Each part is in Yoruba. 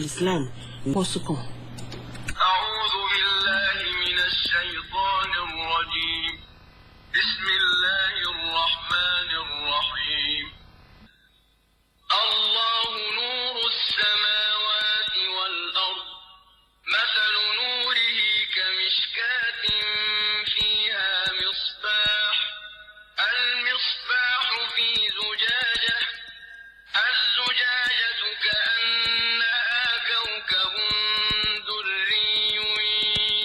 Islam pọ́sùkàn. أعوذ بالله من الشيطان الرجيم بسم الله الرحمن الرحيم الله نور السماوات والأرض مثل نوره كمشكاة فيها مصباح المصباح في زجاجة الزجاجة كأنها كوكب دري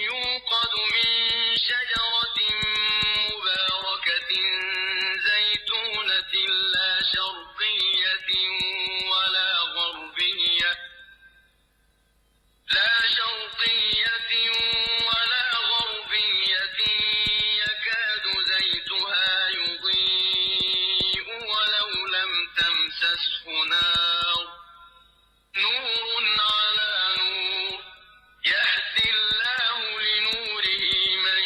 يوقد من شجرة مباركة زيتونة لا شرقية ولا غربية يكاد زيتها يضيء ولو لم تمسسه نار نور على نور يهدي الله لنوره من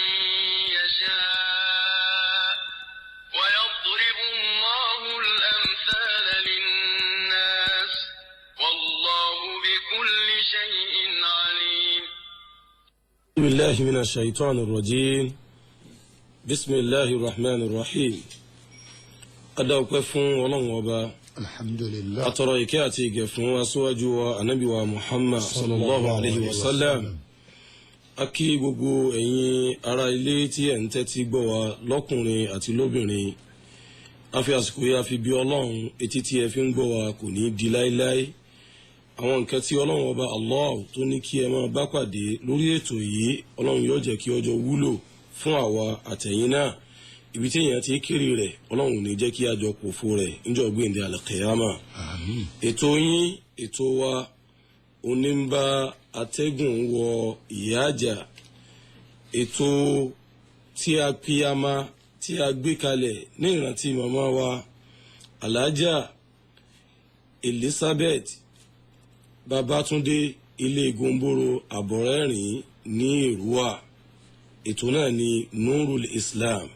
يشاء ويضرب الله الأمثال للناس والله بكل شيء عليم. بسم الله من الشيطان الرجيم بسم الله الرحمن الرحيم. أدعوك فون ولن وبا الحمد لله أترى إكاتي فون وسواجوا النبي ومحمد صلى الله عليه وسلم. Akí gbogbo ẹ̀yin ará ilé tí ẹ̀ ń tẹ́tí gbọ́ wa lọ́kùnrin àti lóbìnrin. A fi àsìkò yìí a fi bí Ọlọ́run etí tí ẹ fi ń gbọ́ wa kò ní di láíláí. Àwọn nǹkan tí Ọlọ́run ọba Allah tó ní kí ẹ máa bá pàdé lórí ètò yìí Ọlọ́run yóò jẹ́ kí ọjọ́ wúlò fún àwa àtẹ̀yin náà. Ibi tí èèyàn ti kéré rẹ̀ Ọlọ́run ní jẹ́ kí àjọ pòfo rẹ̀ níjọ́ gbéǹde al-qiyama. àmín. Ètò yín ètò wa onímbà atẹ́gùn wọ ìyáàjà, ètò tí a píyàmá tí a gbé kalẹ̀ ní ìrántí màmá wa Alhaja Elizabeth Babatunde ilé Gomboro Àbọ̀rẹ́rìn ní Èrúwà. Ètò náà ni Nurul Islam,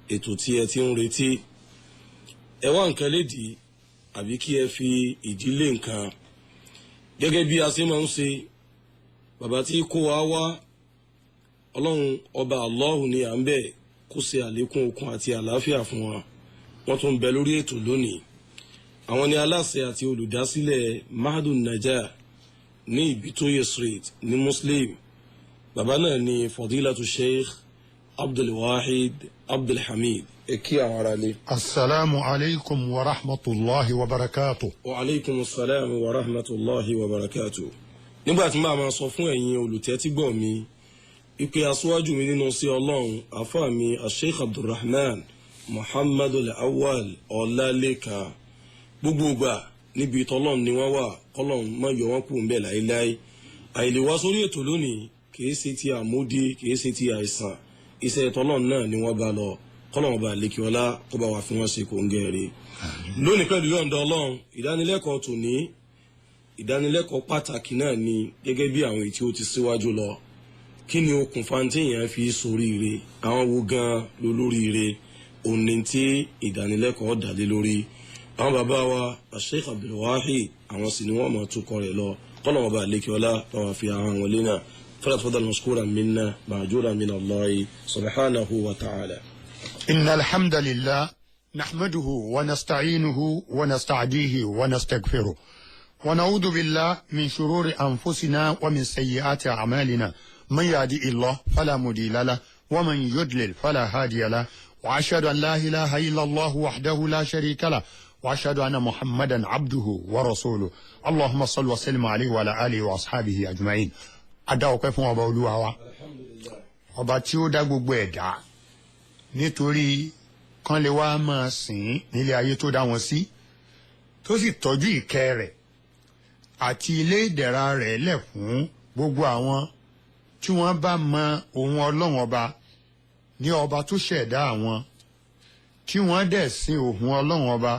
ètò tí ẹ ti ń retí. Ẹ wá nǹkan lédìí àbí kí ẹ fi ìdílé nǹkan gẹ́gẹ́ bí a ṣe máa ń ṣe. Bàbá tí kó wa wá Ọlọ́run ọba Allahu ni à ń bẹ̀ kó ṣe àlékún okun àti àlàáfíà fún wa. Wọ́n tún bẹ lórí ètò lónìí. Àwọn ni aláṣẹ àti olùdásílẹ̀ Mahadun Najah ní Ibitoye Street ní Muslim. Bàbá náà ni Fadilatu Sheikh Abdulwahid Abdulhamid. Ẹ kí àwọn ará lé. Assalamu alaikum wa rahmatullahi wa barakatuh. Wa alaikum assalam wa rahmatullahi wa barakatuh. Nígbà tí màá máa sọ fún ẹ̀yin olùtẹ́tígbọ̀ mi ìpè aṣíwájú mi nínú sí Ọlọ́run àfáà mi Sheikh Abdulrahman Muhammadu al-Awwal Ọlálékan gbogbo ìgbà níbi ìtọ́lọ́run ni wọ́n wà kọ́lọ́run má yọ wọ́n kù ń bẹ̀ láéláé. Àìlèwá sórí ètò lónìí kìí ṣe ti àmúdí kìí ṣe ti àìsàn, iṣẹ́ ìtọ́lọ́run náà ni wọ́n bá lọ kọ́lọ́run bá lékè ọlá kó bá wà fún wọn ṣe kò ń gẹ̀ẹ́rẹ́. Lónìí pẹ̀lú yọ̀ǹda Ọlọ́run ìdánilẹ́kọ̀ọ́ tòní ìdánilẹ́kọ̀ọ́ pàtàkì náà ni gẹ́gẹ́ bí àwọn èyí tí ó ti síwájú lọ. Kí ni okùnfà tí èèyàn fi ṣoríire, àwọn wo gan lólóríire, òní tí ìdánilẹ́kọ̀ọ́ dá lé lórí. Àwọn bàbá wa Sheikh Abdulwahid àwọn sì ni wọ́n máa tukọ̀ rẹ̀ lọ kọ́lọ́run bá lékè ọlá bá wà fi àwọn wọlé náà. فليتفضل مشكورا منا معجورا من الله سبحانه وتعالى. إن الحمد لله نحمده ونستعينه ونستعديه ونستغفره ونعوذ بالله من شرور أنفسنا ومن سيئات أعمالنا من يهدي الله فلا مضل له ومن يضلل فلا هادي له وأشهد أن لا إله إلا الله وحده لا شريك له وأشهد أن محمدا عبده ورسوله اللهم صل وسلم عليه وعلى آله وأصحابه أجمعين. Adá ọpẹ́ fún ọba Olúwa wa, ọba tí ó dá gbogbo ẹ̀dá nítorí kán lè wá máa sìn nílé ayé tó dá wọn sí, tó sì tọ́jú ìkẹ́ rẹ̀ àti ilé ìdẹ̀ra rẹ̀ lẹ̀ fún gbogbo àwọn tí wọ́n bá mọ ohun Ọlọ́run ọba ní ọba tó ṣẹ̀dá àwọn, tí wọ́n dẹ̀ sìn ohun Ọlọ́run ọba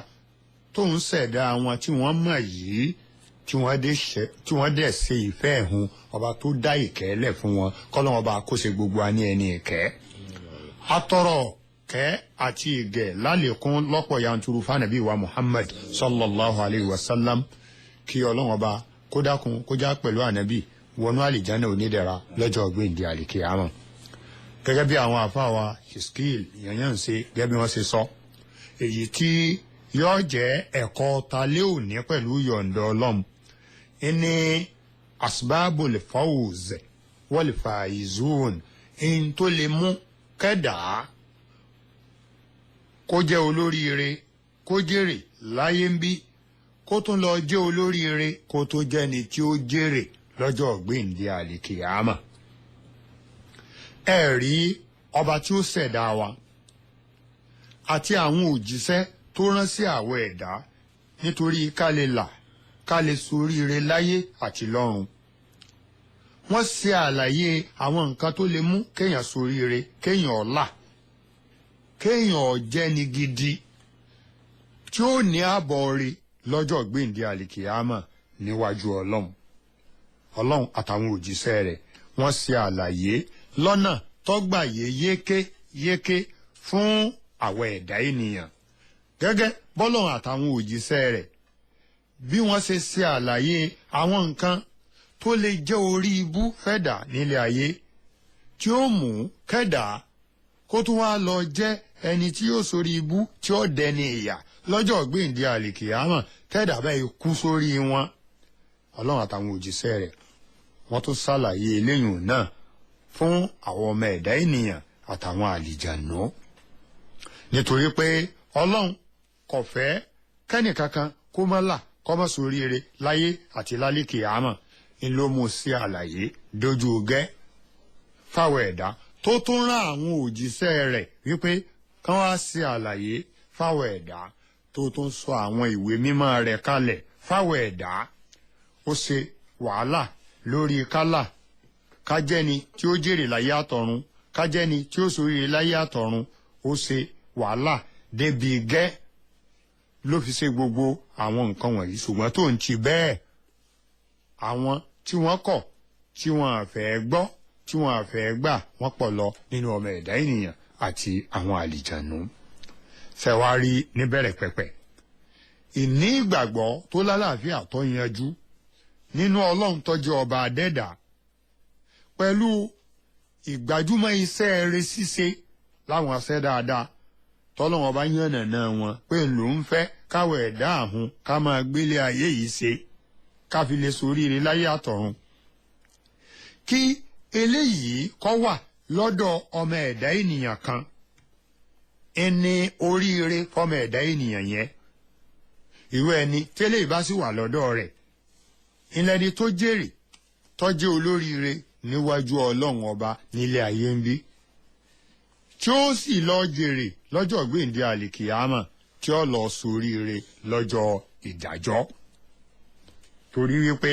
tó ń ṣẹ̀dá àwọn tí wọ́n mọ̀ yìí, tí wọ́n dẹ̀ ṣe ìfẹ́ ẹ̀hún ọba tó dá ìkẹ́ lẹ̀ fún wọn kọ́lọ́n ọba kó ṣe gbogbo wa ní ẹni ìkẹ́. Atọ́rọ̀ kẹ́ àti ìgẹ̀ lálẹ́kún lọ́pọ̀ yanturu fánàbí wa Muhammad sallallahu alayhi wa sallam, kí Ọlọ́run ọba kó dákun kó já pẹ̀lú ànábì wọnú àlìjáná onídẹ̀ra lọ́jọ́ ọ̀gbìndì àlìkìyámà. Gẹ́gẹ́ bí àwọn àfáà wa Hiskil yẹnyẹn ń ṣe gẹ́gẹ́ bí wọ́n ṣe sọ, èyí tí yóò jẹ́ ẹ̀kọ́ talé òní pẹ̀lú yọ̀ǹda Ọlọ́run ní asbabul fawz wal faizun, in tó lè mú kẹ́dà kó jẹ́ olóríire kó jèrè láyé ń bí, kó tún lọ jẹ́ olóríire kó tó jẹ́ni tí ó jèrè lọ́jọ́ ọ̀gbìndì àlìkìyámà. Ẹ rí ọba tí ó ṣẹ̀dá wa àti àwọn òjíṣẹ́ tó rán sí àwọn ẹ̀dá nítorí ká lè là ká lè ṣoríire láyé àti lọ́run. Wọ́n ṣe àlàyé àwọn nǹkan tó lè mú kéèyàn ṣoríire, kéèyàn ọ̀la, kéèyàn ọ̀jẹ́ni gidi tí ó ní ààbọ̀ rí lọ́jọ́ gbèǹde àlìkìyámà níwájú Ọlọ́run. Ọlọ́run àtàwọn òjíṣẹ́ rẹ̀ wọ́n ṣe àlàyé lọ́nà tọ́gbàyé yékéyéké fún àwọn ẹ̀dá ènìyàn. Gẹ́gẹ́ bọ́lọ́run àtàwọn òjíṣẹ́ rẹ̀ bí wọ́n ṣe àlàyé àwọn nǹkan tó lè jẹ́ orí ibú fẹ́dà nílé ayé tí ó mú kẹ́dà kó tún wá lọ jẹ́ ẹni tí yóò sórí ibú tí ó dẹni ìyà lọ́jọ́ gbèǹde àlìkìyámà kẹ́dà báyìí kú sórí wọn. Ọlọ́run àtàwọn òjíṣẹ́ rẹ̀ wọ́n tún ṣàlàyé eléyìí náà fún àwọn ọmọ ẹ̀dá ènìyàn àtàwọn àlìjànú, nítorí pé Ọlọ́run kò fẹ́ kẹ́nìkankan kó má là kó má ṣoríire láyé àti lálìkìyámà, ń ló mú sí àlàyé dójú gẹ́ fáwọn ẹ̀dá tó tún rán àwọn òjíṣẹ́ rẹ̀ wípé kán wá sí àlàyé fáwọn ẹ̀dá tó tún sọ àwọn ìwé mímọ́ rẹ̀ kalẹ̀ fáwọn ẹ̀dá. Ó ṣe wàhálà lórí kálà kájẹ́ni tí ó jèrè láyé àtọ̀run, kájẹ́ni tí ó ṣoríire láyé àtọ̀run. Ó ṣe wàhálà débi gẹ́ ló fi ṣe gbogbo àwọn nǹkan wọ̀nyí, ṣùgbọ́n tó ń ti bẹ́ẹ̀ àwọn tí wọ́n kọ̀ tí wọ́n àfẹ́ gbọ́ tí wọ́n àfẹ́ gbà wọ́n pọ̀ lọ nínú ọmọ ẹ̀dá ènìyàn àti àwọn àlìjànú. Ṣẹ̀wárí níbẹ̀rẹ̀ pẹ̀pẹ̀ ìní ìgbàgbọ́ tó lálàáfíà tó yanjú nínú Ọlọ́run tó jẹ́ ọba adẹ́dà pẹ̀lú ìgbájúmọ́ iṣẹ́ rere ṣíṣe láwọn aṣẹ́ dáadáa tọ́lọ́wọ́n bá yànnàná wọn pé ló ń fẹ́ káwọ̀ ẹ̀dá àhún ká máa gbélé ayé yìí ṣe ká fi lè ṣoríire láyé àtọ̀run. Kí eléyìí kó wà lọ́dọ̀ ọmọ ẹ̀dá ènìyàn kan, ẹni oríire fọmọ ẹ̀dá ènìyàn yẹn, irú ẹni tẹ́lẹ̀ ìbá sì wà lọ́dọ̀ rẹ̀ ìlẹ́ni tó jèrè tó jẹ́ olóríire níwájú Ọlọ́run ọba nílé ayé ń bí, tí ó sì lọ jèrè lọ́jọ́ gbèǹde àlìkìyámà tí ó lọ ṣoríire lọ́jọ́ ìdájọ́. Torí wípé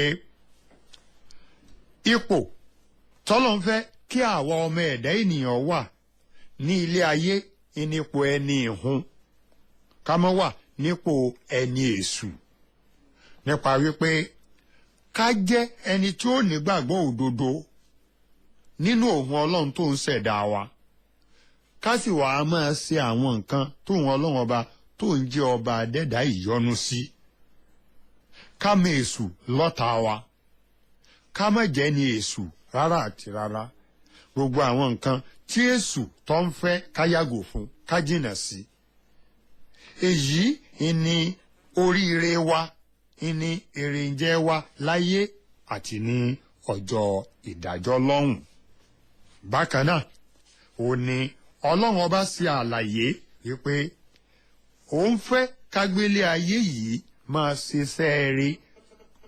ipò tọ́lọ́n fẹ́ kí àwa ọmọ ẹ̀dá ènìyàn wà ní ilé ayé nípò ẹni ìhun, ká má wà nípò ẹni èṣù, nípa wípé ká jẹ́ ẹni tí ó nígbàgbọ́ òdodo nínú òun Ọlọ́run tó ń ṣẹ̀dá wa, ká sì wàá máa ṣe àwọn nǹkan tóun Ọlọ́run ọba tó ń jẹ́ ọba adẹ́dá ìyọ́nú sí. Ká má èṣù lọ́tà wa, ká má jẹ́ ni èṣù rárá àti rárá. Gbogbo àwọn nǹkan tí èṣù tó ń fẹ́ ká yàgò fún, ká jìnà sí. Èyí ni oríire wa, ní èrèǹjẹ wa láyé àti ní ọjọ́ ìdájọ́ lọ́hùn. Bákan náà ó ní Ọlọ́run ọba ṣe àlàyé wípé òun fẹ́ kágbélé ayé yìí máa ṣiṣẹ́ rí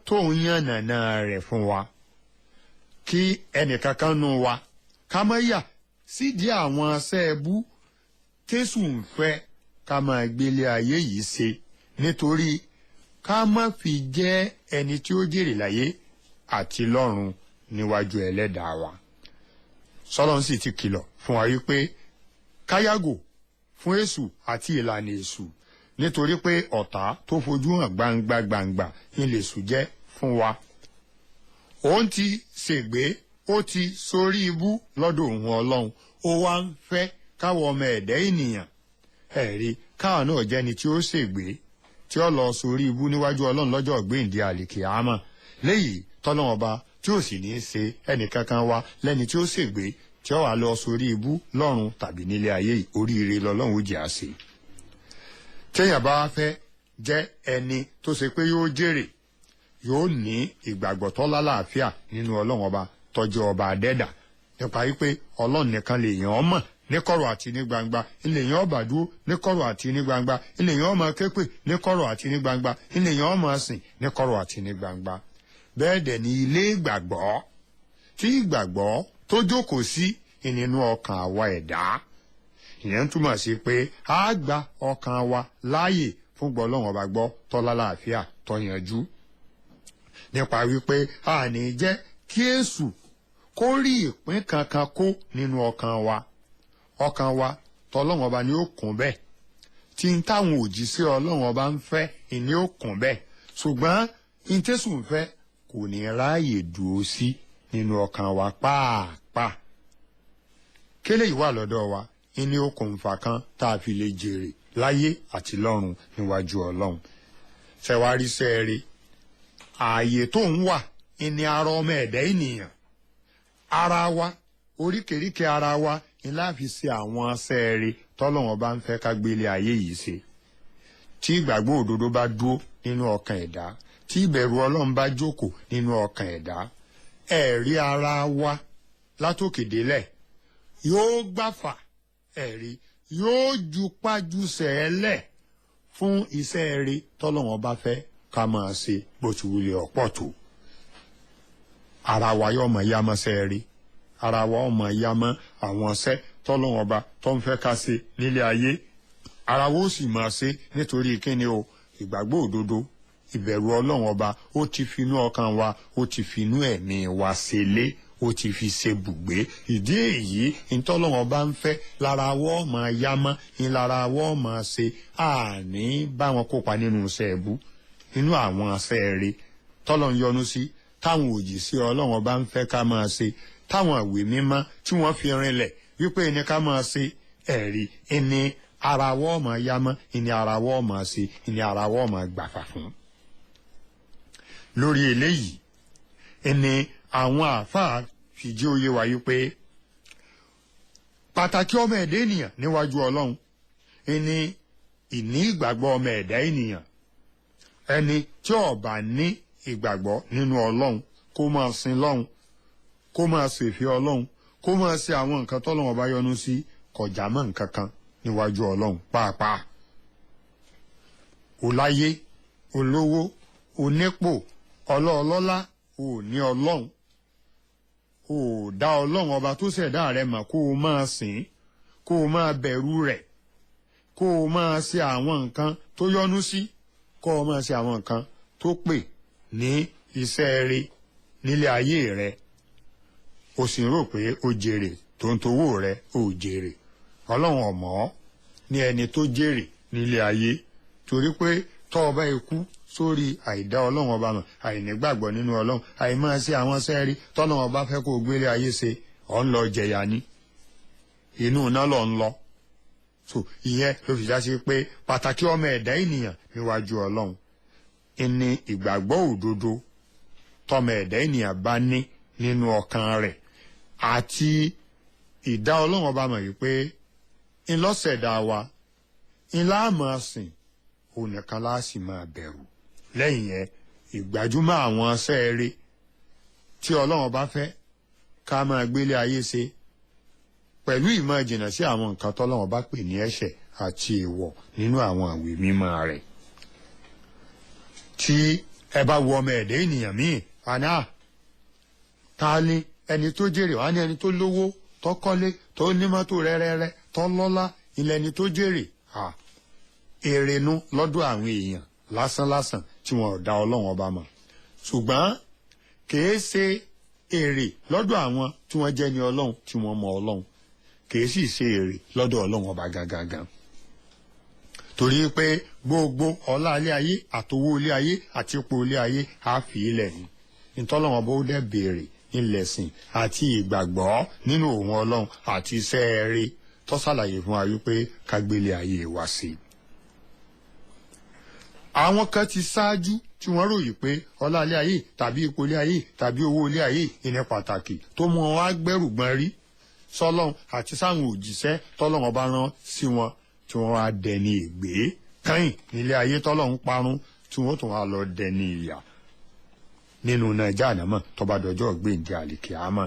tó ń yànnàná rẹ̀ fún wa, kí ẹnìkankan nù wa ká má yà sídìí àwọn aṣẹ́ẹ̀bú tẹ́sù ń fẹ́ ká máa gbélé ayé yìí ṣe, nítorí ká má fi jẹ́ ẹni tí ó jèrè láyé àti lọ́run níwájú ẹlẹ́dàá wa. Sọ́lọ́run sì ti kìlọ̀ fún wa wípé ká yàgò fún èṣù àti ìlànà èṣù, nítorí pé ọ̀tá tó fojú hàn gbangba ni lèṣù jẹ́ fún wa. Òun ti ṣègbé, ó ti sórí ibú lọ́dọ̀ òun Ọlọ́run, ó wá ń fẹ́ káwọn ọmọ ẹ̀dá ènìyàn ẹ̀rí káwọn náà jẹ́ni tí ó ṣègbé tí ó lọ sórí ibú níwájú Ọlọ́run lọ́jọ́ gbèǹde àlìkìyámà, léyìí tọ́lọ́run ọba tí ò sì ní í ṣe ẹnìkankan wa lẹ́ni tí ó ṣègbé tí ó wà lọ sórí ibú lọ́run tàbí nílé ayé yìí oríire lọ́lọ́run ó jẹ́ àṣẹ. téèyàn bá fẹ́ jẹ́ ẹni tó ṣe pé yóò jèrè yóò ní ìgbàgbọ́ tó lálàáfíà nínú ọlọ́run ọba tọ́jú ọba adẹ́dà nípa wípé ọlọ́run nìkan lèèyàn ọmọ ní kọ̀rọ̀ àti ní gbangba ilèèyàn ọba dúró ní kọ̀rọ̀ àti ní gbangba ilèèyàn ọmọ képe ní kọ̀rọ̀ àti ní gbangba ilèèyàn ọmọ sìn ní kọ̀rọ̀ àti ní gbangba. bẹ́ẹ̀ dẹ̀ ni ilé ìgbàgbọ́ tí ìgbàgbọ́ tó jókòó sí nínú ọkàn àwa ẹ̀dá ìyẹn túmọ̀ sí pé a gba ọkàn wa láàyè fún gbọ́lọ́run ọba gbọ́ tọ́lá láàfíà tó yanjú nípa wípé a ní jẹ́ kí èṣù kó rí ìpín kankan kó nínú ọkàn wa tọ́lọ́run ọba ni ó kún bẹ́ẹ̀ tí n táwọn òjíṣẹ́ ọlọ́run ọba ń fẹ́ ìní ó kún bẹ́ẹ̀ ṣùgbọ́n n tẹ́sù ń fẹ́ kò ní ráàyè dúró sí nínú ọkàn wa pàápàá kélé yìí wà lọ́dọ̀ wa ìní okùnfà kan tá a fi lè jèrè láyé àti lọ́run níwájú ọlọ́run ṣẹ̀wárí sẹ́ẹ̀rẹ́ ààyè tó ń wà ìní ara ọmọ ẹ̀dá ènìyàn ara wa oríkèéríkèé ara wa ni láfi ṣe àwọn sẹ́ẹ̀rẹ́ tọ́lọ́run bá ń fẹ́ ká gbélé ayé yìí ṣe tí ìgbàgbọ́ òdodo bá dúró nínú ọkàn ẹ̀dá tí ìbẹ̀rù ọlọ́run bá jókòó nínú ọkàn ẹ̀dá ẹ̀rí ara wa látòkè délẹ̀ yóò gbàfà ẹ̀rí yóò jupájúṣe ẹlẹ̀ fún iṣẹ́ ẹ̀rí tọ́lọ́run bá fẹ́ ká máa ṣe bó ti wulẹ̀ ọ̀pọ̀ tó ara wa yóò mọ̀ yá mọ́ sẹ́ẹ̀rí ara wa ó mọ̀ yá mọ́ àwọn iṣẹ́ tọ́lọ́run ọba tó ń fẹ́ ká ṣe nílé ayé ara wa ó sì máa ṣe nítorí kíni o ìgbàgbọ́ òdodo ìbẹ̀rù ọlọ́run ọba ó ti finú ọkàn wa ó ti finú ẹ̀mí wa ṣe lé ó ti fi ṣe bùgbé ìdí èyí ìtọ́lọ́run ọba ń fẹ́ lára wọ́ máa yá mọ́ ní lára wọ́ máa ṣe àní bá wọn kópa nínú iṣẹ́ ẹ̀bú nínú àwọn iṣẹ́ rere tọ́lọ́run yọ́nú sí táwọn òjíṣẹ́ ọlọ́run ọba ń fẹ́ ká máa ṣe táwọn ìwé mímọ́ tí wọ́n fi rinlẹ̀ wípé ní ká máa ṣe ẹ̀rí ìní ara wọ́ máa yá mọ́ ìní ara wọ́ máa ṣe ìní ara wọ́ máa gbàfà fún. lórí eléyìí ìní àwọn àáfàá fìdí òye wáyé pé pàtàkì ọmọ ẹ̀dá ènìyàn níwájú ọlọ́run ìní ìgbàgbọ́ ọmọ ẹ̀dá ènìyàn ẹni tí ó bá ní ìgbàgbọ́ nínú ọlọ́run kó máa sin lọ́run kó máa ṣèfẹ́ ọlọ́run kó máa ṣe àwọn nǹkan tọ́lọ́run ọba yọ́nú sí kọjá mọ́ nǹkan kan níwájú ọlọ́run pàápàá ọláyé olówó onípò ọlọ́ọlọ́lá ò ní ọlọ́run ò dá ọlọ́run ọba tó ṣẹ̀dá rẹ̀ mọ̀ kó o máa sìn kó o máa bẹ̀rù rẹ̀ kó o máa ṣe àwọn nǹkan tó yọ́nú sí kó o máa ṣe àwọn nǹkan tó pè ní iṣẹ́ rẹ̀ nílé ayé rẹ̀ o sì ń rò pé o jèrè tó ń towó rẹ̀ o jèrè ọlọ́run ọ̀mọ́ ní ẹni tó jèrè nílé ayé torí pé tọ́ ọba ikú sórí àìdá ọlọ́run ọba mọ̀ àìnígbàgbọ́ nínú ọlọ́run àìmáa ṣe àwọn sẹ́ẹ̀rí tọ́lọ́run ọba fẹ́ kó o gbélé ayé ṣe ọ̀ ń lọ jẹ̀yà ní inú iná lọ ń lọ so ìyẹn ló fi já sí pé pàtàkì ọmọ ẹ̀dá ènìyàn níwájú ọlọ́run ìní ìgbàgbọ́ òdodo tọmọ ẹ̀dá ènìyàn bá ní nínú ọkàn rẹ̀ àti ìdá ọlọ́run ọba mọ̀ wípé ńlọ́sẹ̀dá wa ńlá máa sìn òun nìkan láàsì máa bẹ̀rù lẹ́yìn yẹn ìgbàjúmọ̀ àwọn sẹ́ẹ̀rẹ́ tí ọlọ́run bá fẹ́ ká máa gbélé ayé ṣe pẹ̀lú ìmọ̀ ìjìnà sí àwọn nǹkan tọ́lọ́run bá pè ní ẹ̀ṣẹ̀ àti èèwọ̀ nínú àwọn ìwé mímọ́ rẹ̀ tí ẹ bá wo ọmọ ẹ̀dá ènìyàn míì àná ta ni ẹni tó jèrè wá ní ẹni tó lówó tó kọ́lé tó ní mọ́tò rẹ́rẹ́rẹ́ tó lọ́lá ilẹ̀ ẹni tó jèrè èrènú lọ́dọ̀ àwọn èèyàn lásánlásán tí wọn ò dá ọlọ́run ọba mọ̀ ṣùgbọ́n kìí ṣe èrè lọ́dọ̀ àwọn tí wọ́n jẹ́ ní ọlọ́run tí wọ́n mọ ọlọ́run kìí sì ṣe èrè lọ́dọ̀ ọlọ́run ọba gangan torí pé gbogbo ọlá ilé ayé àtowó ilé ayé àti ipò ilé ayé á fi ilẹ̀ ní ìtọ́lọ́run ọba ó dẹ̀ béèrè ìlẹ̀sìn àti ìgbàgbọ́ nínú òun ọlọ́run àti iṣẹ́ rere tó ṣàlàyé fún wa wípé ká gbélé ayé wa sí i. àwọn kan ti ṣáájú tí wọ́n ròyìn pé ọlá ilé ayé tàbí ipò ilé ayé tàbí owó ilé ayé ìní pàtàkì tó mú wọn wá gbẹ́rù gbọ́n rí sọ́lọ́run àti sáwọn òjíṣẹ́ tọ́lọ́run ọba rán sí wọn tí wọ́n wá dẹni ègbé kẹ́yìn nílé ayé tọ́lọ́run parun tí wọ́n tún wá lọ dẹni ìyà nínú nàìjíríà náà tọ́ba dọjọ́ gbèǹde àlìkìámà.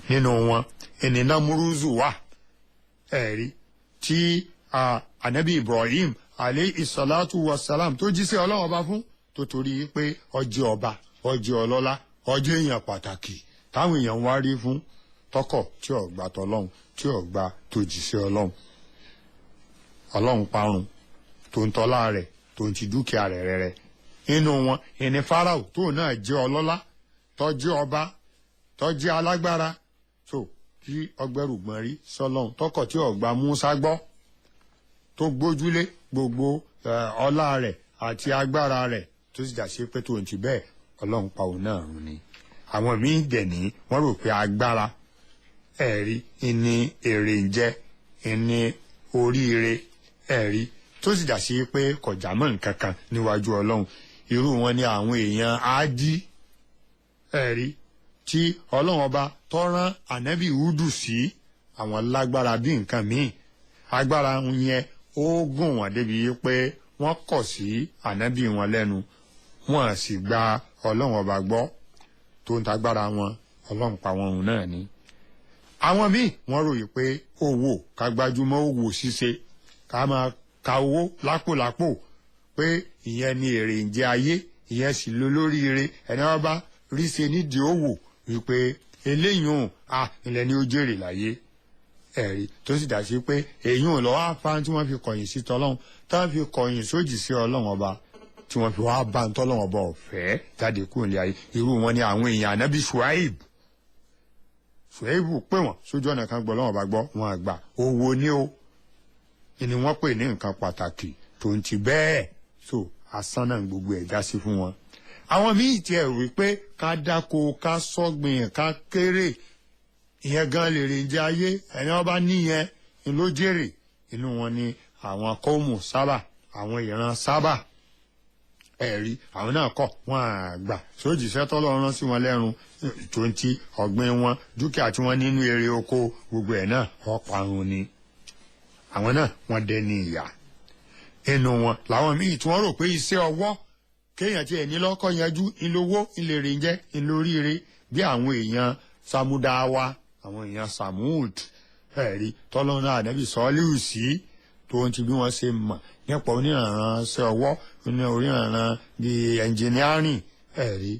Nínú wọn ènìyàn múrúzù wà ẹ̀rí tí anabi Ibrahim alayhi salatu wassalam tó jíṣẹ́ Ọlọ́run ọba fún tó torí pé ọjọ́ ọba ọjọ́ ọlọ́lá ọjọ́ èèyàn pàtàkì táwọn èèyàn wá rí fún tọkọ̀ tí ò gbà tọlọ́run tí ò gbà tó jíṣẹ́ Ọlọ́run parun tó ń tọ́lá rẹ̀ tó ń ti dúkìá rẹ̀ rẹ̀ inú wọn ẹni Fáráò tó náà jẹ́ ọlọ́lá tó jẹ́ ọba tó jẹ́ alágbára tó tí ọgbẹ́rùgbọ́n rí sọ́lọ́run tọkọ̀ tí ò gbà Mùsá gbọ́ tó gbójúlé gbogbo ọlá rẹ̀ àti agbára rẹ̀ tó sì dàṣe pé tó ń ti bẹ́ẹ̀ Ọlọ́run pa òun náà run ni. Àwọn míín dẹ̀ ní wọ́n rò pé agbára ẹ̀rí ìní èrè ń jẹ́ ìní oríire ẹ̀rí tó sì dàṣe pé kọjá mọ́ nǹkan kan níwájú Ọlọ́run. Irú wọn ni àwọn èèyàn Áádì ẹ̀rí tí Ọlọ́run ọba tó rán ànábì Húdù sí àwọn lágbára bí nǹkan míì agbára yẹn ó gùn wọ́n débi pé wọ́n kọ̀ sí ànábì wọn lẹ́nu wọ́n sì gba Ọlọ́run ọba gbọ́ tó ń tagbára wọn Ọlọ́run pa wọn òun náà ni. Àwọn míì wọ́n ròyìn pé owó ká gbájúmọ́ òwò ṣíṣe ká máa ka owó lápòlápò pé ìyẹn ni èrè ń jẹ ayé ìyẹn sì ló lóríire ẹni wọ́n bá rí ṣe nídìí òwò wípé eléyìí òun ilẹ̀ ni ó jèrè láyé ẹ̀rí tó sì dá sí pé èyí ò lọ́wọ́ apá tí wọ́n fi kọ̀yìn sí tọ́lọ́hún tí wọ́n fi kọ̀yìn sójì sí Ọlọ́run ọba tí wọ́n fi wá bá ń tọ́lọ́hún ọba ọ̀fẹ́ jáde kúrò ní ayé irú wọn ni àwọn èèyàn ànábì Ṣuaibu pè wọ́n sójú ọ̀nà kan gbọ́ Ọlọ́run ọba gbọ́ wọn àgbà owó ní o ni wọ́n pè ní nǹkan pàtàkì tó ń ti bẹ́ẹ̀ so asán náà gbogbo ẹ̀ dá sí fún wọn. Àwọn míì tiẹ̀ wí pé ká dáko ká sọ́gbìn ká kéré ìyẹn gan lè rìn jẹ ayé ẹni wọn bá níyẹn ni ló jèrè inú wọn ni àwọn kọ́ọ̀mù Sábà àwọn ìran Sábà ẹ̀rí àwọn náà kọ̀ wọ́n àgbà sójìṣẹ́ tọ́lọ́run rán sí wọn lẹ́rùn tó ń ti ọ̀gbìn wọn dúkìá tí wọ́n nínú èrè oko gbogbo ẹ̀ náà ọ̀parun ni àwọn náà wọ́n dẹni ìyà. Inú wọn làwọn míì tí wọ́n rò pé iṣẹ́ ọwọ́ kéèyàn tí ẹni lọ́kọ̀ yanjú ńlówó ńlèrè jẹ́ ńlóríire bí àwọn èèyàn Samudawa àwọn èèyàn Samud ẹ̀rí tọ́lọ́run náà ànábì Sọ́líhù sí tó ń ti bí wọ́n ṣe mọ̀ nípa oníranran ṣe ọwọ́ oníranran bíi ẹnjìnírìn ẹ̀rí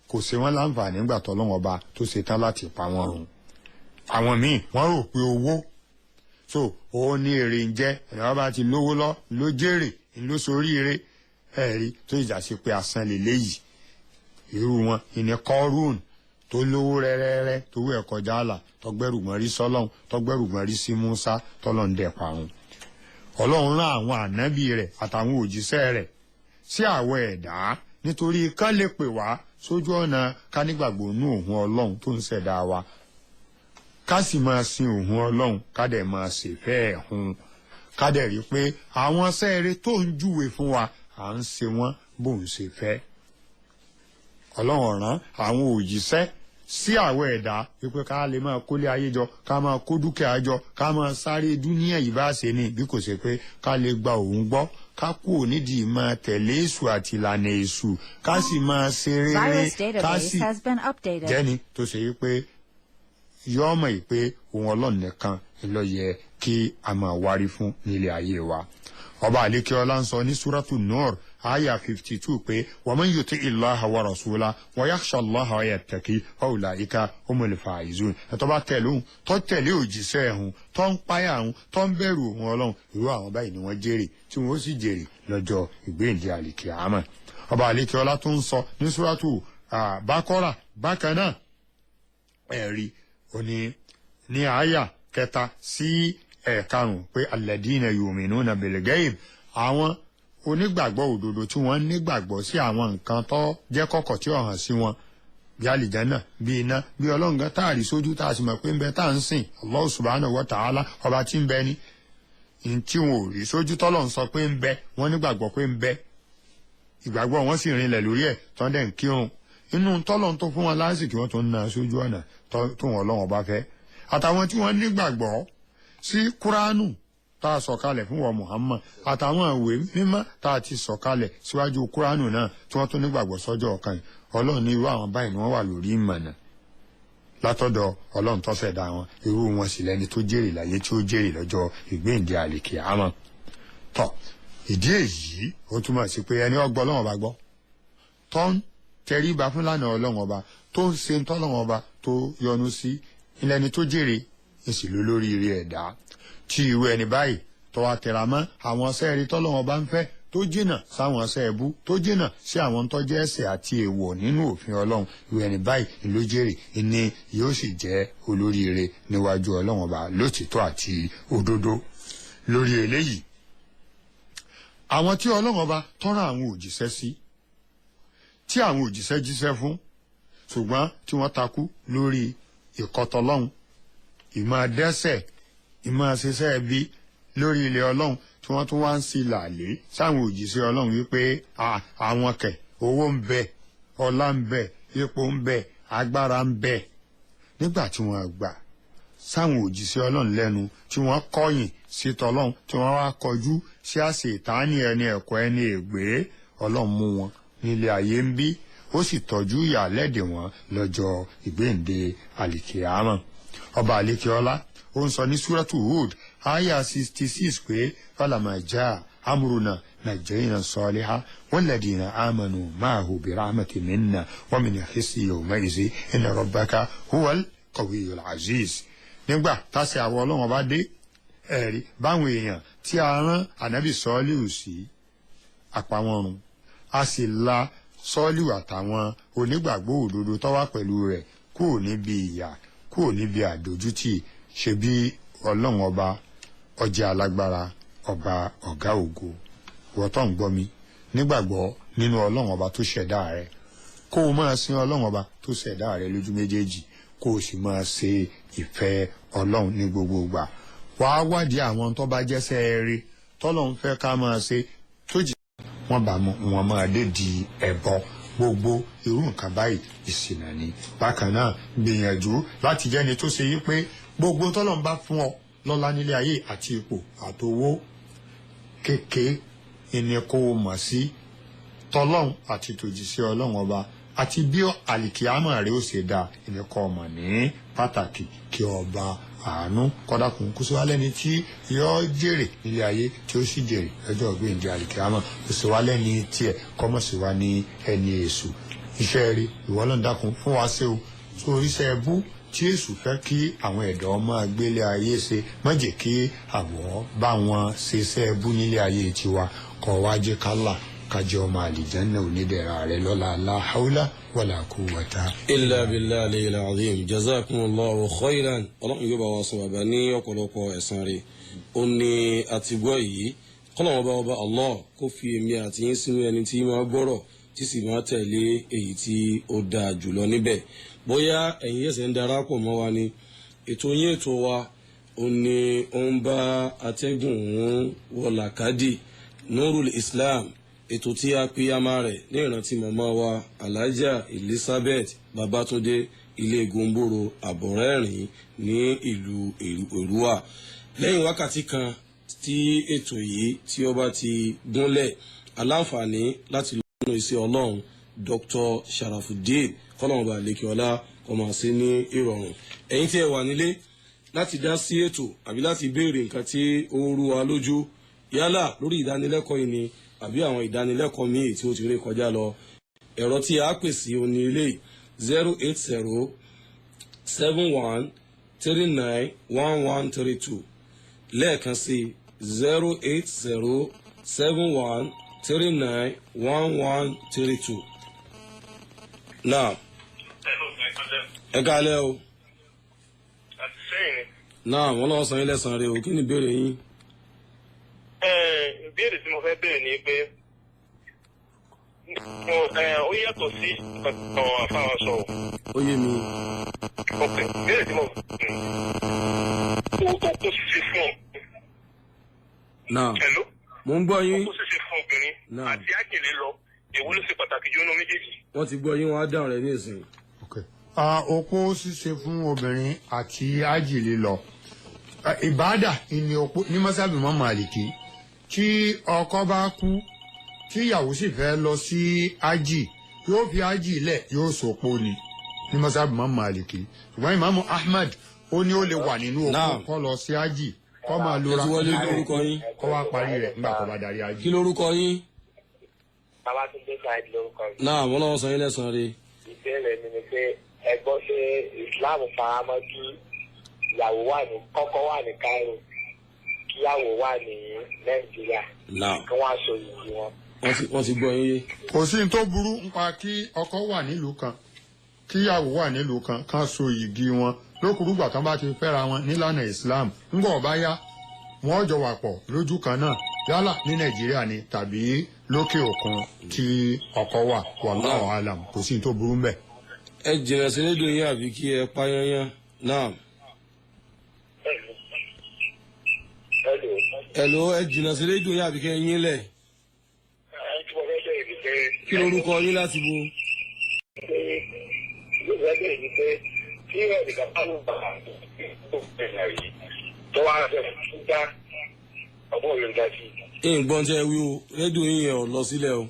kò ṣe wọ́n láǹfààní nígbà tọ́lọ́run ọba tó ṣe tán láti pa wọ́n run. Àwọn míì wọ́n rò pé owó so òun ní èrè ń jẹ́ ẹ̀rọ bá ti lówó ló jèrè ló soríire ẹ̀rí tó ìjà sí pé asán lélẹ́yìí irú wọn ìní Kọ́rùn tó lówó rẹ́rẹ́rẹ́ tó wú ẹ̀kọ́ jàlá tọgbẹ́rùgbọ́n rí sọ́lọ́hún tọgbẹ́rùgbọ́n rí sí Mùsá tọ́lọ́hún dẹ̀ parun. Ọlọ́run rán àwọn ànábì rẹ̀ àtàwọn òjíṣẹ́ rẹ̀ sí àwọ̀ ẹ̀dá nítorí ká lè pè wá sójú ọ̀nà ká nígbàgbọ́ nú òun Ọlọ́run tó ń ṣẹ̀dá wa ká sì máa sin òun Ọlọ́run ká dẹ̀ máa ṣèfẹ́ ẹ̀ hun ká dẹ̀ rí pé àwọn sẹ́ẹ̀rẹ́ tó ń júwe fún wa à ń ṣe wọ́n bó ń ṣe fẹ́. Ọlọ́run rán àwọn òjíṣẹ́ sí àwọ̀ ẹ̀dá wípé ká lè máa kólé ayé jọ ká máa kó dúkìá jọ ká máa sáré dúníà yìí bá ṣe ní bí kò ṣe pé ká lè gba òun gbọ́ ká kú nídìí máa tẹ̀lé èṣù àti ìlànà èṣù ká sì máa ṣe rere ká sì jẹ́ni tó ṣe wípé yọ́ mọ̀ yìí pé òun Ọlọ́run nìkan ló yẹ kí a máa wárí fún nílé ayé wa. Ọba àlékè ọlá ń sọ ní Súrátù Nur aya 52 pé wa man yuti illaha wa rasula wa yakhsha Allaha wa yattaqi fa ulaika humul faizun. Tó bá tẹ̀lé tó tẹ̀lé òjíṣẹ́ ẹ̀hún tó ń páyà ẹ̀hún tó ń bẹ̀rù òun Ọlọ́run irú àwọn báyìí ni wọ́n jèrè tí wọ́n sì jèrè lọ́jọ́ ìgbéǹde àlìkìyámà. Ọba àlékè ọlá tó ń sọ ní Súrátù Bákọ́rà bákan náà ẹ̀rí òní ní àyà 3 sí 5 pé alladina yu'minuna bil ghaib àwọn onígbàgbọ́ òdodo tí wọ́n nígbàgbọ́ sí àwọn nǹkan tó jẹ́ kọ̀kọ̀ tí ó hàn sí wọn bí àlìjánnà bí iná bí Ọlọ́run gan táàrí sójú tá a sì mọ̀ pé ń bẹ tá à ń sìn Allah subhanahu wa ta'ala ọba tí ń bẹ ní tí wọn ò rí sójú tọ́lọ́run sọ pé ń bẹ wọ́n nígbàgbọ́ pé ń bẹ ìgbàgbọ́ wọn sì rinlẹ̀ lórí ẹ̀ tó ń dẹ̀ ń kírun inú tọ́lọ́run tó fún wọn lásìkò wọn tó ń na sójú ọ̀nà tó wọn Ọlọ́run bá fẹ́ àtàwọn tí wọ́n nígbàgbọ́ sí kúránù tá a sọ̀kalẹ̀ fún wọn Muhammad àtàwọn ìwé mímọ́ tá a ti sọ̀kalẹ̀ síwájú kúránù náà tí wọ́n tún nígbàgbọ́ sọ́jọ́ ọ̀kan yìí Ọlọ́run ní irú àwọn báyìí ni wọ́n wà lórí ìmọ̀nà látọ̀dọ̀ Ọlọ́run tó ṣẹ̀dá wọn irú wọn sì lẹ́ni tó jèrè láyé tí ó jèrè lọ́jọ́ ìgbéǹde àlìkìyámà tọ́ ìdí èyí ó túmọ̀ sí pé ẹni ọgbọ́ Ọlọ́run ọba gbọ́ tó ń tẹríba fún lánàá Ọlọ́run ọba tó ń ṣe tọ́lọ́run ọba tó yọ́nú sí ilẹ̀ ni tó jèrè èsì lórí ire ẹ̀dá tí irú ẹni báyìí tó wá tẹra mọ́ àwọn sẹ́ẹ̀rí tọ́lọ́run ọba ń fẹ́ tó jìnnà sáwọn sẹ́ẹ̀bú tó jìnnà sí àwọn tó jẹ́ ẹ̀ṣẹ̀ àti èèwọ̀ nínú òfin Ọlọ́run irú ẹni báyìí ló jèrè ni yóò sì jẹ́ olóríire níwájú Ọlọ́run ọba lótìtọ́ àti òdodo lórí eléyìí àwọn tí Ọlọ́run ọba tọ́ra àwọn òjíṣẹ́ sí tí àwọn òjíṣẹ́ jíṣẹ́ fún ṣùgbọ́n tí wọ́n takú lórí ìkọ̀tọ̀lọ́hun ìmọ̀ dẹ́ṣẹ̀ ìmọ̀ ṣiṣẹ́ ẹbí lórí ilẹ̀ Ọlọ́run tí wọ́n tún wá ń sí làálé sáwọn òjíṣẹ́ Ọlọ́run wípé àwọn kẹ̀ owó ń bẹ ọlá ń bẹ epo ń bẹ agbára ń bẹ nígbà tí wọ́n gbà sáwọn òjíṣẹ́ Ọlọ́run lẹ́nu tí wọ́n kọ̀yìn sí tọlọ́run tí wọ́n wá kọjú sí àṣetánì ẹni ẹ̀kọ́ ẹni ègbé Ọlọ́run mú wọn nílé ayé ń bí ó sì tọ́jú ìyà lẹ́dẹ̀ wọn lọ́jọ́ ìgbéǹde àlìkìyámà ọba àlìkìọlá ó ń sọ ní súrátù Hud àyà 66 pé fàlàmàjà amúrúnà nàìjíríà sọ́ọ́líhá walladhina amanu ma'ahu birahmatin minna wa min hissi yawma'izin inna rabbaka huwal qawiyyul aziz nígbà tásì àwọn Ọlọ́run bá dé ẹ̀rí báwọn èèyàn tí a rán ànábì sọ́ọ́líhù sí àpamọ́run a sì la sọ́ọ́líhù àtàwọn onígbàgbọ́ òdodo tó wà pẹ̀lú rẹ̀ kúrò níbi ìyà kúrò níbi àdójútì ṣe bí Ọlọ́run ọba ọjà alágbára ọba ọ̀gá ògo wọ́tọ̀ ń gbọ́ mi nígbàgbọ́ nínú Ọlọ́run ọba tó ṣẹ̀dá rẹ̀ kó o máa sin Ọlọ́run ọba tó ṣẹ̀dá rẹ̀ lójú méjèèjì kó o sì máa ṣe ìfẹ́ Ọlọ́run ní gbogbo ìgbà wàá wádìí àwọn tó bá jẹ́sẹ̀ rí tọ́lọ́run fẹ́ ká máa ṣe tó jì wọ́n bá wọn máa dé di ẹbọ gbogbo irú nǹkan báyìí ìṣìnà ni bákan náà gbìyànjú láti jẹ́ni tó ṣe yí pé gbogbo tọ́lọ́run bá fún ọ lọ́lá nílé ayé àti ipò àtowó kékeré ẹni kó o mọ̀ sí tọ́lọ́run àti tòjíṣẹ́ Ọlọ́run ọba àti bí àlìkìyámà rẹ̀ ó ṣe dáa ẹni kó o mọ̀ ní pàtàkì kí ọba àánú kọ́dákùn kó sì wá lẹ́ni tí yóò jèrè nílé ayé tí ó sì jèrè lọ́jọ́ ọ̀gbìn àlìkìyámà kó sì wá lẹ́ni tiẹ̀ kọ́mọ̀ sí wá ní ẹni èṣù iṣẹ́ rí ìwọ Ọlọ́run dákun fún wa ṣe o sórí iṣẹ́ ẹbú tí èṣù fẹ́ kí àwọn ẹ̀dọ́ máa gbélé ayé ṣe má jẹ́ kí àwọ̀ bá wọn ṣe iṣẹ́ ẹbú nílé ayé tiwa kọ́ wá jẹ́ kálà kájọ ọmọ àlìjánná onídẹ̀ra rẹ̀ lọ́la la haula wala quwwata illa billahi aliyil azim jazakumullahu khairan Ọlọ́run yóò bá wa sọ bàbá ní ọ̀pọ̀lọpọ̀ ẹ̀san rẹ̀ ó ní àtìgbọ́ yìí kọ́lọ́wọ́n ọba Allah kó fi èmi àti yín sínú ẹni tí máa gbọ́rọ̀ tí sì máa tẹ̀lé èyí tí ó dáa jùlọ níbẹ̀ bóyá ẹ̀yin ẹ̀sẹ̀ ń darapọ̀ mọ́ wa ni ètò yín ètò wa ó ní ó ń bá atẹ́gùn wọ̀làkádì Nurul Islam ètò tí a pínyàmá rẹ̀ ní ìrántí màmá wa Alhaja Elizabeth Babatunde ilé gomboro àbọ̀rẹ́rìn ní ìlú Èrúwà lẹ́yìn wákàtí kan tí ètò yìí tí ó bá ti gúnlẹ̀ aláǹfààní láti lọ́nà iṣẹ́ Ọlọ́run Dr. Sharafuddin kọ́lọ́mọba lẹ́kìọ́lá ọmọ sí ní ìrọ̀rùn ẹ̀yin tí ẹ wà nílé láti dá sí ètò àbí láti béèrè nǹkan tí ó rú wa lójú yálà lórí ìdánilẹ́kọ̀ọ́ yìí ni àbí àwọn ìdánilẹ́kọ̀ọ́ míì tí ó ti rí kọjá lọ ẹ̀rọ tí a pè sí oní ilé 08071391132 lẹ́ẹ̀kan sí 08071391132 náà ẹ káalẹ́ o náà wọ́n lọ́wọ́ san ilẹ̀ san rẹ̀ o kí ni ìbéèrè yín. ìbéèrè tí mo fẹ́ béèrè ni pé ó yàtọ̀ sí ọ̀tọ̀ àfáwọn sọ. ó yé mi. ok ìbéèrè tí mo ó tó kó sí fún ọ gbọ́ yín. Òkú ṣíṣe fún obìnrin àti ájìlé lọ èwo ló ṣe pàtàkì jù nínú méjèèjì. wọ́n ti gbọ́ yín, wọ́n á dáhùn rẹ̀ ní ìsìn. Opó ṣíṣe fún obìnrin àti ájì lílọ ìbádà ni opó ní mọ́sábì mọ́ màlìkì tí ọkọ bá kú tí ìyàwó sì fẹ́ lọ sí ájì yóò fi ájì lẹ̀ yóò sopó ni ní mọ́sábì mọ́ màlìkì ṣùgbọ́n ìmáàmù Ahmad ó ní ó lè wà nínú opó kó lọ sí ájì kó máa lora kó wá parí rẹ̀ nígbà tó bá darí ájì. kí lorúkọ yín. Babátúndé Saheed lórúkọ mi. náà wọ́n náà sọ yín lẹ́sàn-án rí. Ìbéèrè mi ni pé ẹgbọ́n ṣe Islam faramọ́ kí ìyàwó wà ní kọ́kọ́ wà ní Cairo kíyàwó wà ní Nàìjíríà kí wọ́n aṣọ ìdí wọn. wọ́n ti gbọ́ yín yé. kò sí ní tó burú nípa kí ọkọ wà nílùú kan kíyàwó wà nílùú kan kan so ìdí wọn lókùrúgbà kan bá ti fẹ́ra wọn nílànà Islam ńgbọ̀ ọ̀bá yá wọ́n jọ wà pọ̀ lójú kan náà yálà ní Nàìjíríà ni tàbí lókè òkun tí ọkọ wà wallahu alam kò sí ní tó burú mbẹ̀. ẹ jìnnà sí rédíò yín àbí kí ẹ pa yányán náà. Hello, ẹ jìnnà sí rédíò yín àbí kí ẹ yín lẹ̀. kí lorúkọ yín láti bo. tí ẹnìkan bá ń bá tó wá fẹ́ fún dá ọgbọ́n yóò dá sí. ìgbọ́n tẹ́ wí o rédíò yín yẹn ò lọ sílẹ̀ o.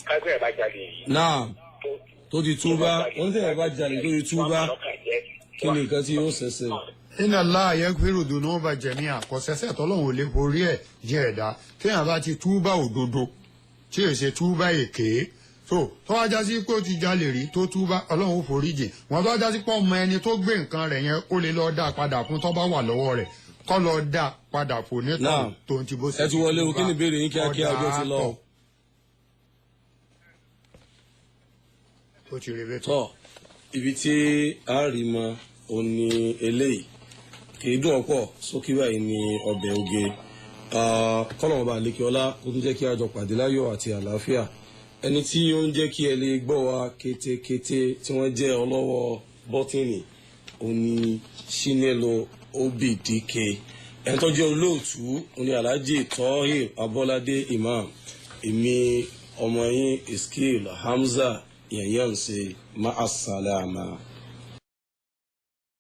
kágbé ẹ̀ bá jáde yìí. náà tó ti túbá wọ́n tẹ̀ ẹ̀ bá jalè tó ti túbá kí ni nǹkan tí yóò ṣẹ̀ṣẹ̀. Inna Allah yaghfiru dhunuba jami'a kò ṣẹ̀ṣẹ̀ tọ́lọ́run ò lè forí ẹ̀ jẹ́ ẹ̀dá téèyàn bá ti túbá òdodo tí èsè túbá èké tó wájá sí pé ó ti jalè rí tó túbá ọlọ́run ó forí jìn wọ́n tó wájá sí pé ọmọ ẹni tó gbé nǹkan rẹ̀ yẹn ó lè lọ́ọ́ dá padà fún tó bá wà lọ́wọ́ rẹ̀ kọ́ lọ́ọ́ dá padà fún nítọ̀ tó ń ti bó ṣe. ẹ ti wọlé o kí ni ìbéèrè yín kíákíá ọjọ́ ti lọ. ó ti rèé bẹ́ẹ̀ tọ́ ibi tí a rí mọ òní eléyìí kì í dùn ọ̀pọ̀ sókè báyìí ní ọbẹ̀ oge kọ́lọ̀mù ọba àlékiọlá ó tún jẹ́ kí a jọ pàdé láyọ̀ àti àlàáfíà ẹni tí ó ń jẹ́ kí ẹ lè gbọ́ wa kétékété tí wọ́n jẹ́ ọlọ́wọ́ bọ́tìnì òní Chinelo Obidike ẹni tó jẹ́ olóòtú òní Alhaji Tohir Abolade Imam èmi ọmọ yín Iskil Hamza yẹ̀yẹ́ ń ṣe máa ṣàlámà.